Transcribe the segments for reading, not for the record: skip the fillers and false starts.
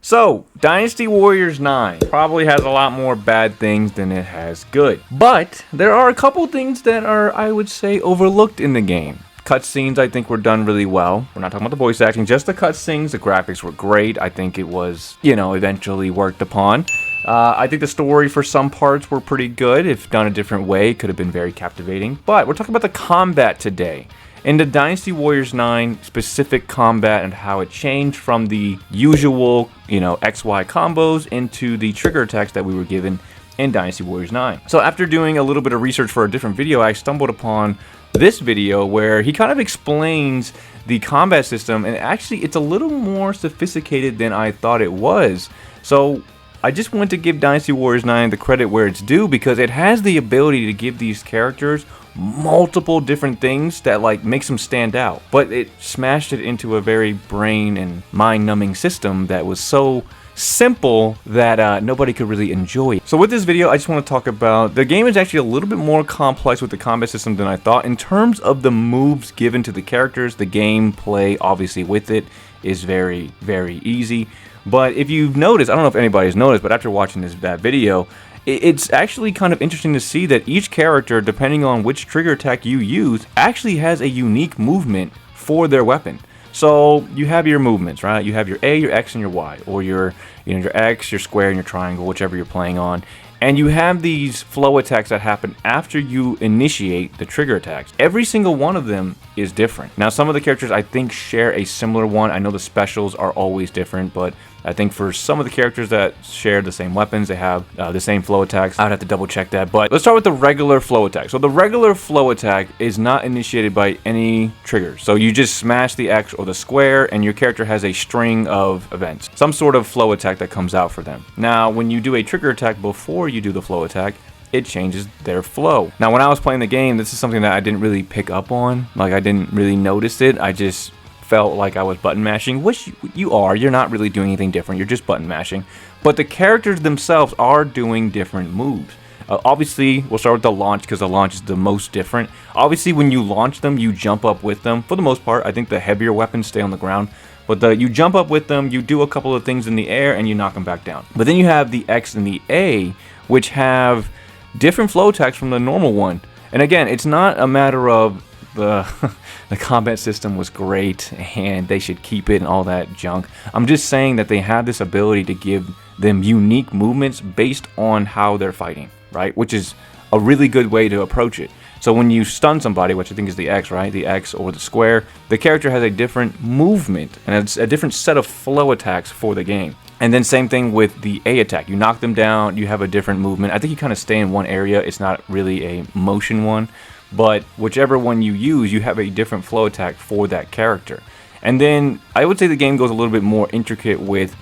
So, Dynasty Warriors 9 probably has a lot more bad things than it has good. But there are a couple things that are, I would say, overlooked in the game. Cutscenes, I think, were done really well. We're not talking about the voice acting, just the cutscenes. The graphics were great. I think it was, eventually worked upon. I think the story for some parts were pretty good. If done a different way, it could have been very captivating. But we're talking about the combat today. In the Dynasty Warriors 9 specific combat and how it changed from the usual, XY combos into the trigger attacks that we were given in Dynasty Warriors 9. So after doing a little bit of research for a different video, I stumbled upon this video where he kind of explains the combat system, and actually it's a little more sophisticated than I thought it was. So I just want to give Dynasty Warriors 9 the credit where it's due, because it has the ability to give these characters multiple different things that makes them stand out, but it smashed it into a very brain and mind-numbing system that was so simple that nobody could really enjoy it. So with this video, I just want to talk about the game is actually a little bit more complex with the combat system than I thought. In terms of the moves given to the characters, the gameplay obviously with it is very, very easy. But if you've noticed, I don't know if anybody's noticed, but after watching that video, it's actually kind of interesting to see that each character, depending on which trigger attack you use, actually has a unique movement for their weapon. So you have your movements, right? You have your A, your X, and your Y, or your X, your square, and your triangle, whichever you're playing on. And you have these flow attacks that happen after you initiate the trigger attacks. Every single one of them is different. Now, some of the characters I think share a similar one. I know the specials are always different, but I think for some of the characters that share the same weapons, they have the same flow attacks. I would have to double check that, but let's start with the regular flow attack. So the regular flow attack is not initiated by any trigger. So you just smash the X or the square, and your character has a string of events, some sort of flow attack that comes out for them. Now, when you do a trigger attack before you do the flow attack, it changes their flow. Now, when I was playing the game, this is something that I didn't really pick up on. I didn't really notice it. I just felt like I was button mashing, which you are. You're not really doing anything different. You're just button mashing. But the characters themselves are doing different moves. Obviously, we'll start with the launch because the launch is the most different. Obviously, when you launch them, you jump up with them. For the most part, I think the heavier weapons stay on the ground. But you jump up with them, you do a couple of things in the air, and you knock them back down. But then you have the X and the A, which have different flow attacks from the normal one. And again, it's not a matter of the combat system was great and they should keep it and all that junk. I'm just saying that they have this ability to give them unique movements based on how they're fighting, right? Which is a really good way to approach it. So when you stun somebody, which I think is the X, right? The X or the square, the character has a different movement and it's a different set of flow attacks for the game. And then same thing with the A attack. You knock them down, you have a different movement. I think you kind of stay in one area. It's not really a motion one, but whichever one you use, you have a different flow attack for that character. And then I would say the game goes a little bit more intricate with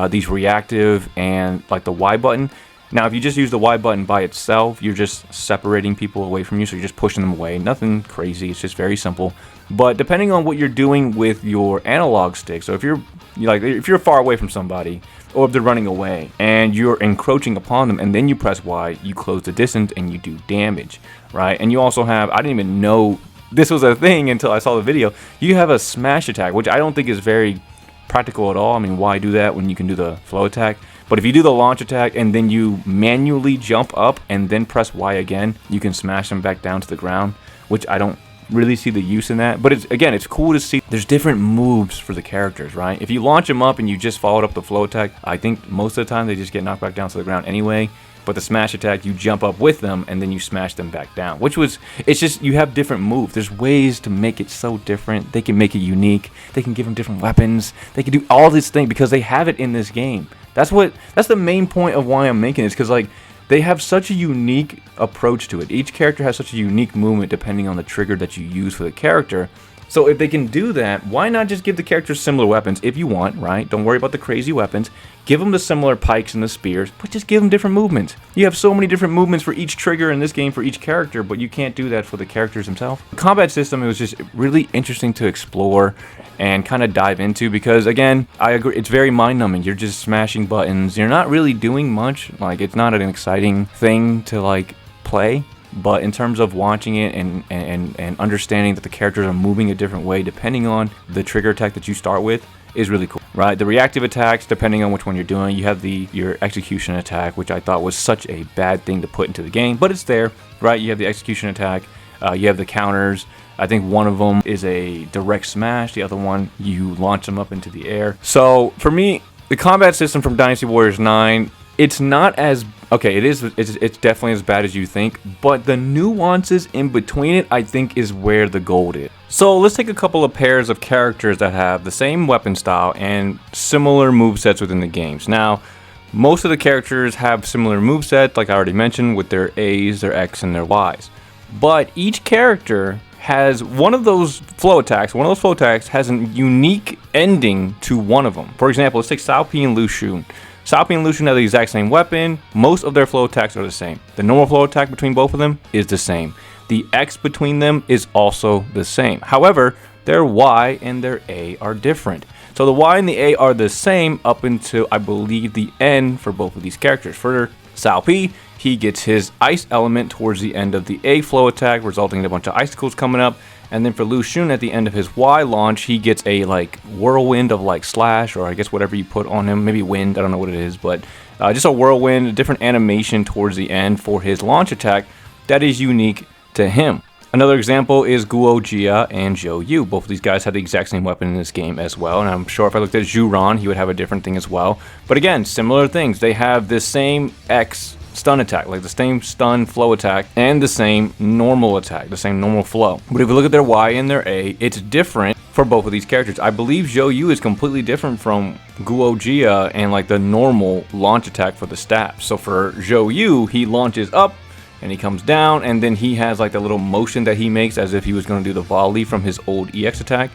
these reactive and the Y button. Now, if you just use the Y button by itself, you're just separating people away from you, so you're just pushing them away. Nothing crazy, it's just very simple. But depending on what you're doing with your analog stick, so if you're far away from somebody, or if they're running away, and you're encroaching upon them, and then you press Y, you close the distance, and you do damage, right? And you also have, I didn't even know this was a thing until I saw the video, you have a smash attack, which I don't think is very practical at all. I mean, why do that when you can do the flow attack? But if you do the launch attack and then you manually jump up and then press Y again, you can smash them back down to the ground, which I don't really see the use in that. But it's cool to see there's different moves for the characters, right? If you launch them up and you just followed up the flow attack, I think most of the time they just get knocked back down to the ground anyway. But the smash attack, you jump up with them and then you smash them back down, it's just you have different moves. There's ways to make it so different. They can make it unique. They can give them different weapons. They can do all these things because they have it in this game. That's the main point of why I'm making this, because they have such a unique approach to it. Each character has such a unique movement depending on the trigger that you use for the character. So if they can do that, why not just give the characters similar weapons if you want, right? Don't worry about the crazy weapons. Give them the similar pikes and the spears, but just give them different movements. You have so many different movements for each trigger in this game for each character, but you can't do that for the characters themselves. The combat system, it was just really interesting to explore and kind of dive into because, again, I agree, it's very mind-numbing. You're just smashing buttons. You're not really doing much. It's not an exciting thing to, play. But in terms of watching it and understanding that the characters are moving a different way depending on the trigger attack that you start with, is really cool, right? The reactive attacks, depending on which one you're doing, you have your execution attack, which I thought was such a bad thing to put into the game, but it's there, right? You have the execution attack, you have the counters. I think one of them is a direct smash, the other one you launch them up into the air. So for me, the combat system from Dynasty Warriors 9, it's not as okay. It's definitely as bad as you think, but the nuances in between it, I think, is where the gold is. So let's take a couple of pairs of characters that have the same weapon style and similar movesets within the games. Now, most of the characters have similar movesets, like I already mentioned, with their A's, their X, and their Y's. But each character has one of those flow attacks. One of those flow attacks has a unique ending to one of them. For example, let's take Cao Pi and Lu Xun. Cao Pi and Lu Xun have the exact same weapon. Most of their flow attacks are the same. The normal flow attack between both of them is the same. The X between them is also the same. However, their Y and their A are different. So the Y and the A are the same up until, I believe, the N for both of these characters. For Cao Pi, he gets his ice element towards the end of the A flow attack, resulting in a bunch of icicles coming up. And then for Lu Xun, at the end of his Y launch, he gets a like whirlwind of like slash, or I guess whatever you put on him, maybe wind, I don't know what it is, but just a whirlwind, a different animation towards the end for his launch attack that is unique to him. Another example is Guo Jia and Zhou Yu. Both of these guys had the exact same weapon in this game as well, and I'm sure if I looked at Zhu Ran, he would have a different thing as well. But again, similar things. They have the same X stun attack, like the same stun flow attack, and the same normal attack, the same normal flow. But if you look at their Y and their A, it's different for both of these characters. I believe Zhou Yu is completely different from Guo Jia and like the normal launch attack for the staff. So for Zhou Yu, he launches up and he comes down, and then he has like the little motion that he makes as if he was going to do the volley from his old EX attack.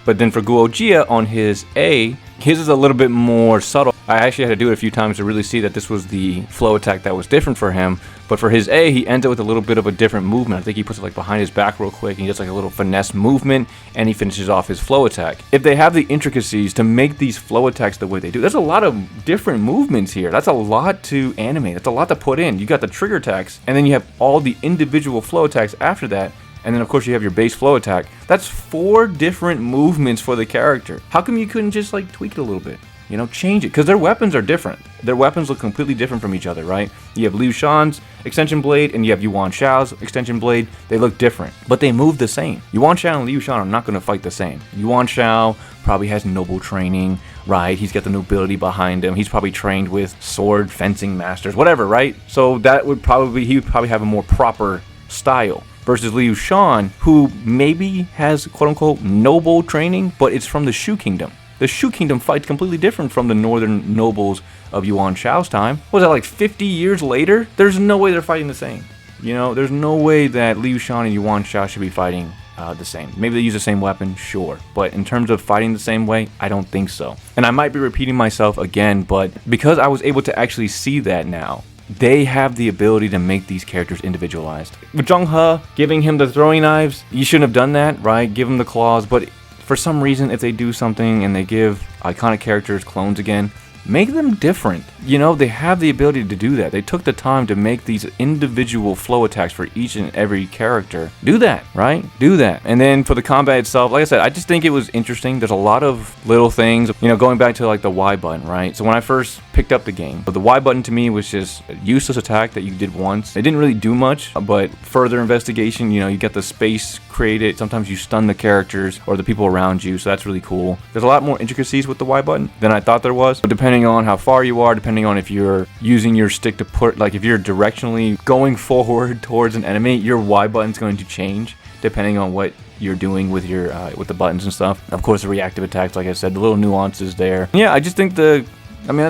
But then for Guo Jia on his A, his is a little bit more subtle. I actually had to do it a few times to really see that this was the flow attack that was different for him. But for his A, he ends up with a little bit of a different movement. I think he puts it like behind his back real quick, and he does like a little finesse movement, and he finishes off his flow attack. If they have the intricacies to make these flow attacks the way they do, there's a lot of different movements here. That's a lot to animate. That's a lot to put in. You got the trigger attacks, and then you have all the individual flow attacks after that. And then, of course, you have your base flow attack. That's 4 different movements for the character. How come you couldn't just, like, tweak it a little bit? You know, change it. Because their weapons are different. Their weapons look completely different from each other, right? You have Liu Shan's extension blade, and you have Yuan Shao's extension blade. They look different, but they move the same. Yuan Shao and Liu Shan are not going to fight the same. Yuan Shao probably has noble training, right? He's got the nobility behind him. He's probably trained with sword fencing masters, whatever, right? So that would probably, he would probably have a more proper style. Versus Liu Shan, who maybe has quote-unquote noble training, but it's from the Shu Kingdom. The Shu Kingdom fights completely different from the northern nobles of Yuan Shao's time. What was that, like 50 years later? There's no way they're fighting the same. You know, there's no way that Liu Shan and Yuan Shao should be fighting the same. Maybe they use the same weapon, sure. But in terms of fighting the same way, I don't think so. And I might be repeating myself again, but because I was able to actually see that now, they have the ability to make these characters individualized. With Zheng He, giving him the throwing knives, you shouldn't have done that, right? Give him the claws, but for some reason, if they do something and they give iconic characters clones again, make them different. You know, they have the ability to do that. They took the time to make these individual flow attacks for each and every character. Do that, right? Do that. And then for the combat itself, like I said, I just think it was interesting. There's a lot of little things, you know, going back to like the Y button, right? So when I first picked up the game, but the Y button to me was just a useless attack that you did once. It didn't really do much, but further investigation, you know, you get the space created. Sometimes you stun the characters or the people around you, so that's really cool. There's a lot more intricacies with the Y button than I thought there was. But depending on how far you are, depending on if you're using your stick to put, like if you're directionally going forward towards an enemy, your Y button's going to change depending on what you're doing with your with the buttons and stuff. Of course, the reactive attacks, like I said, the little nuances there. Yeah, I just think that's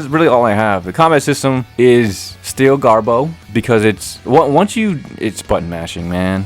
really all I have. The combat system is still garbo because it's button mashing, man.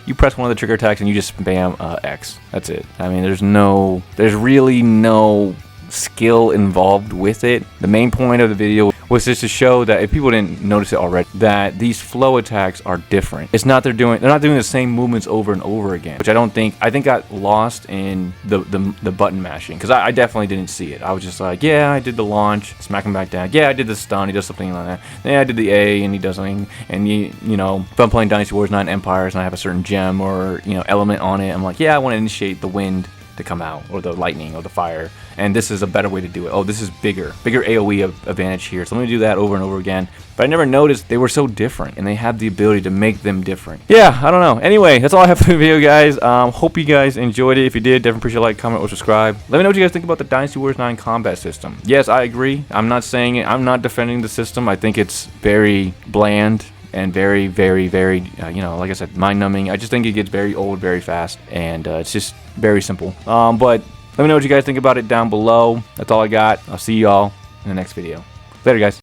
You press one of the trigger attacks and you just spam X. That's it. I mean, there's really no skill involved with it. The main point of the video was just to show that, if people didn't notice it already, that these flow attacks are different. It's not they're not doing the same movements over and over again, which I think got lost in the button mashing, because I definitely didn't see it. I was just like, yeah, I did the launch, smack him back down. Yeah, I did the stun, he does something like that. Yeah, I did the A and he does something. And you know, if I'm playing Dynasty Warriors 9 Empires and I have a certain gem or, you know, element on it, I'm like, yeah, I want to initiate the wind to come out, or the lightning, or the fire. And this is a better way to do it. Oh, this is bigger AoE advantage here. So let me do that over and over again. But I never noticed they were so different, and they have the ability to make them different. Yeah, I don't know. Anyway, that's all I have for the video, guys. Hope you guys enjoyed it. If you did, definitely appreciate a like, comment, or subscribe. Let me know what you guys think about the Dynasty Warriors 9 combat system. Yes, I agree. I'm not saying it. I'm not defending the system. I think it's very bland and very, you know, like I said, mind-numbing. I just think it gets very old very fast, and it's just very simple. But let me know what you guys think about it down below. That's all I got. I'll see y'all in the next video. Later, guys.